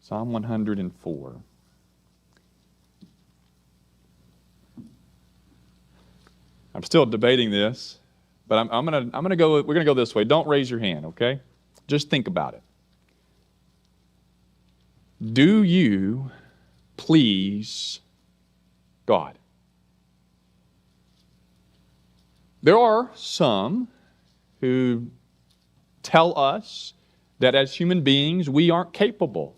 Psalm 104. I'm still debating this, but I'm gonna go. We're gonna go this way. Don't raise your hand, okay? Just think about it. Do you please God? There are some who tell us that as human beings, we aren't capable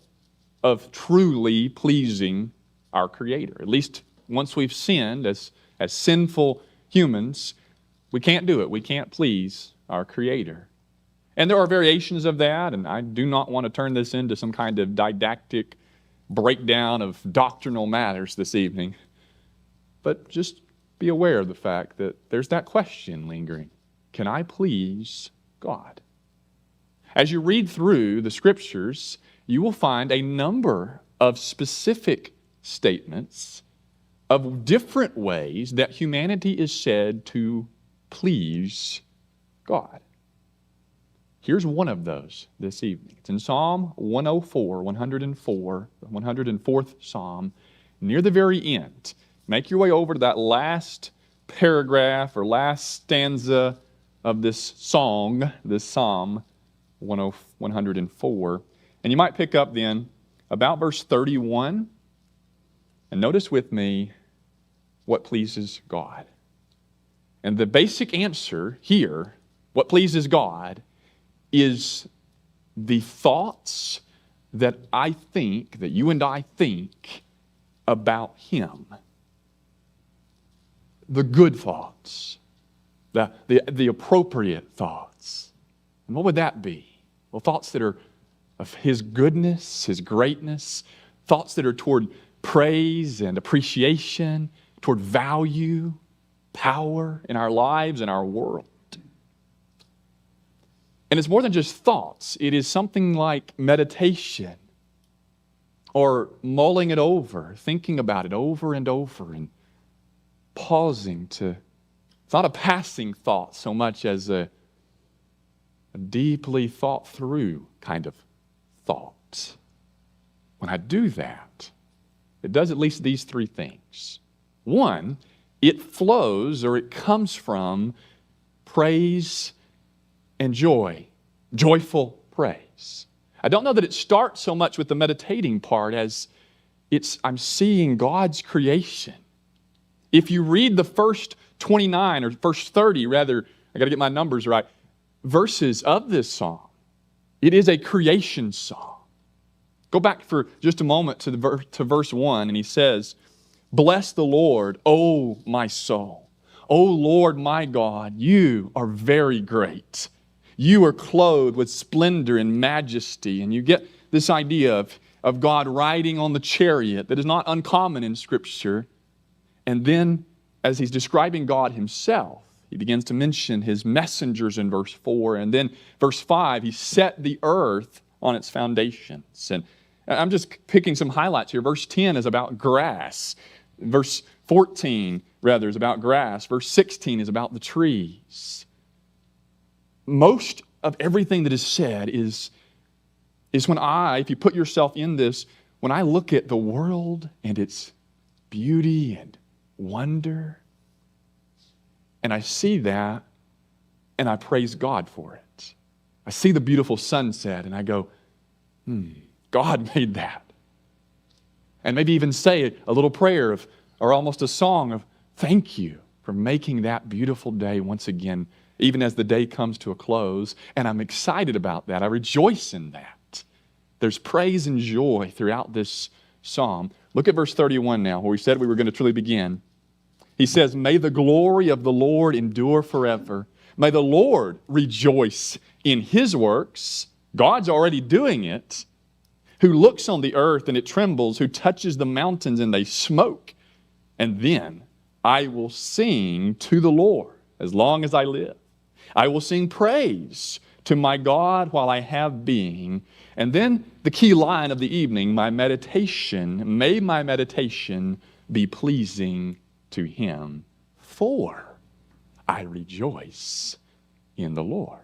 of truly pleasing our Creator. At least once we've sinned as sinful humans, we can't do it. We can't please our Creator. And there are variations of that, and I do not want to turn this into some kind of didactic breakdown of doctrinal matters this evening. But just be aware of the fact that there's that question lingering. Can I please God? As you read through the Scriptures, you will find a number of specific statements of different ways that humanity is said to please God. Here's one of those this evening. It's in Psalm 104, the 104th Psalm, near the very end. Make your way over to that last paragraph or last stanza of this song, this Psalm 104. And you might pick up then about verse 31. And notice with me what pleases God. And the basic answer here, what pleases God, is the thoughts that I think, that you and I think about Him. The good thoughts, the appropriate thoughts. And what would that be? Well, thoughts that are of His goodness, His greatness, thoughts that are toward praise and appreciation, toward value, power in our lives and our world. And it's more than just thoughts. It is something like meditation or mulling it over, thinking about it over and over and pausing to, it's not a passing thought so much as a deeply thought through kind of thought. When I do that, it does at least these three things. One, it flows or it comes from praise and joy, joyful praise. I don't know that it starts so much with the meditating part as I'm seeing God's creation. If you read the first 29 or first 30, rather, I got to get my numbers right, verses of this song, it is a creation song. Go back for just a moment to verse 1, and he says, "Bless the Lord, O my soul. O Lord my God, you are very great. You are clothed with splendor and majesty." And you get this idea of God riding on the chariot that is not uncommon in Scripture. And then, as he's describing God Himself, he begins to mention His messengers in verse 4. And then verse 5, He set the earth on its foundations. And I'm just picking some highlights here. Verse 10 is about grass. Verse 14, rather, is about grass. Verse 16 is about the trees. Most of everything that is said is when if you put yourself in this, when I look at the world and its beauty and wonder, and I see that, and I praise God for it. I see the beautiful sunset, and I go, God made that. And maybe even say a little prayer or almost a song of thank you for making that beautiful day once again, even as the day comes to a close. And I'm excited about that. I rejoice in that. There's praise and joy throughout this psalm. Look at verse 31 now, where we said we were going to truly begin. He says, "May the glory of the Lord endure forever. May the Lord rejoice in His works." God's already doing it. "Who looks on the earth and it trembles, who touches the mountains and they smoke. And then I will sing to the Lord as long as I live. I will sing praise to my God while I have being." And then the key line of the evening, may my meditation be pleasing to Him, for I rejoice in the Lord.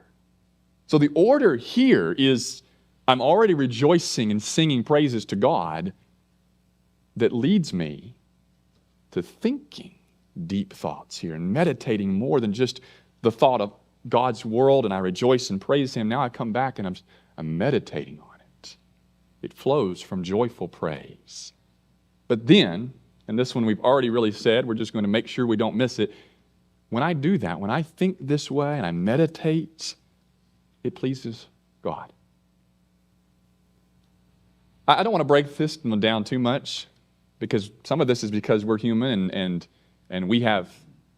So the order here is I'm already rejoicing and singing praises to God that leads me to thinking deep thoughts here and meditating more than just the thought of God's world, and I rejoice and praise Him. Now I come back and I'm meditating on it. It flows from joyful praise. But then, and this one we've already really said, we're just going to make sure we don't miss it. When I do that, when I think this way and I meditate, it pleases God. I don't want to break this down too much, because some of this is because we're human and we have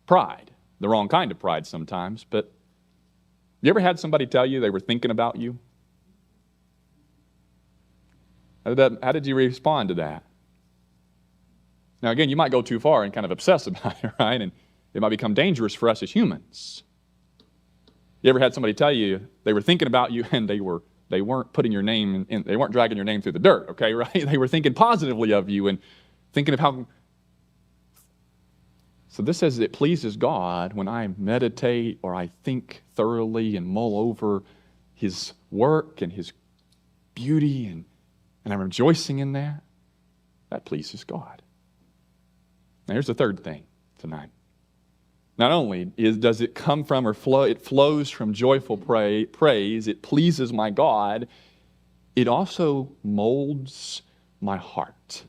pride, the wrong kind of pride sometimes. But you ever had somebody tell you they were thinking about you? How did you respond to that? Now again, you might go too far and kind of obsess about it, right? And it might become dangerous for us as humans. You ever had somebody tell you they were thinking about you and they weren't putting your name in, they weren't dragging your name through the dirt, okay, right? They were thinking positively of you and thinking of how. So this says it pleases God when I meditate or I think thoroughly and mull over His work and His beauty, and I'm rejoicing in that. That pleases God. Now here's the third thing tonight. Not only does it come from or flow, it flows from joyful praise, it pleases my God, it also molds my heart.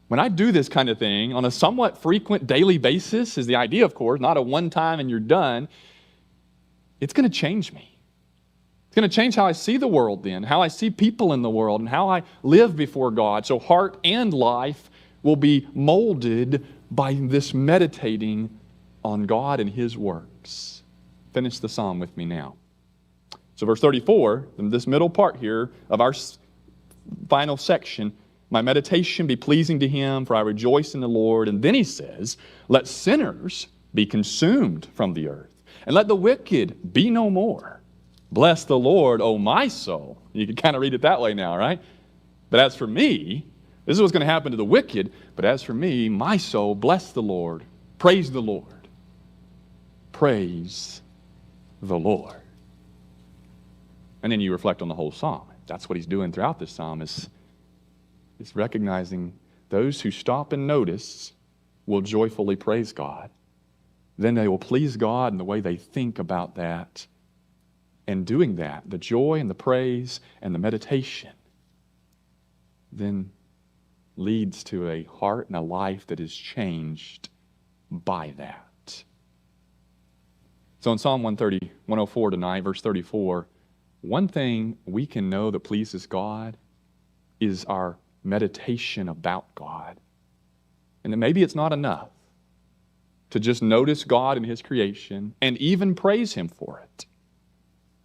When I do this kind of thing on a somewhat frequent daily basis, is the idea, of course, not a one time and you're done, it's going to change me. It's going to change how I see the world then, how I see people in the world, and how I live before God. So heart and life will be molded by this meditating on God and His works. Finish the psalm with me now. So verse 34, in this middle part here of our final section, my meditation be pleasing to Him, for I rejoice in the Lord. And then he says, let sinners be consumed from the earth, and let the wicked be no more. Bless the Lord, O my soul. You can kind of read it that way now, right? But as for me, this is what's going to happen to the wicked. But as for me, my soul, bless the Lord. Praise the Lord. Praise the Lord. And then you reflect on the whole psalm. That's what he's doing throughout this psalm, is recognizing those who stop and notice will joyfully praise God. Then they will please God in the way they think about that. And doing that, the joy and the praise and the meditation, then leads to a heart and a life that is changed by that. So in Psalm 104 tonight, verse 34, one thing we can know that pleases God is our meditation about God. And that maybe it's not enough to just notice God and His creation and even praise Him for it.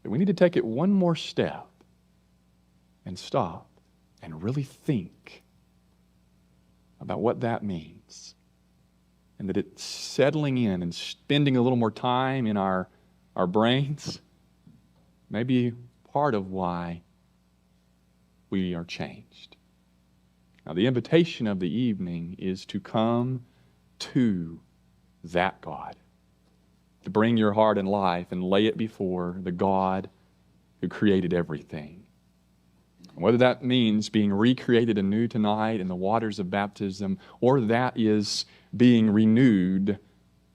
But we need to take it one more step and stop and really think about what that means. And that it's settling in and spending a little more time in our brains may be part of why we are changed. Now, the invitation of the evening is to come to that God, to bring your heart and life and lay it before the God who created everything. And whether that means being recreated anew tonight in the waters of baptism, or that is being renewed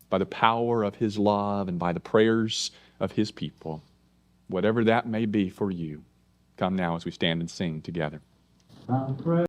by the power of His love and by the prayers of His people, whatever that may be for you, come now as we stand and sing together.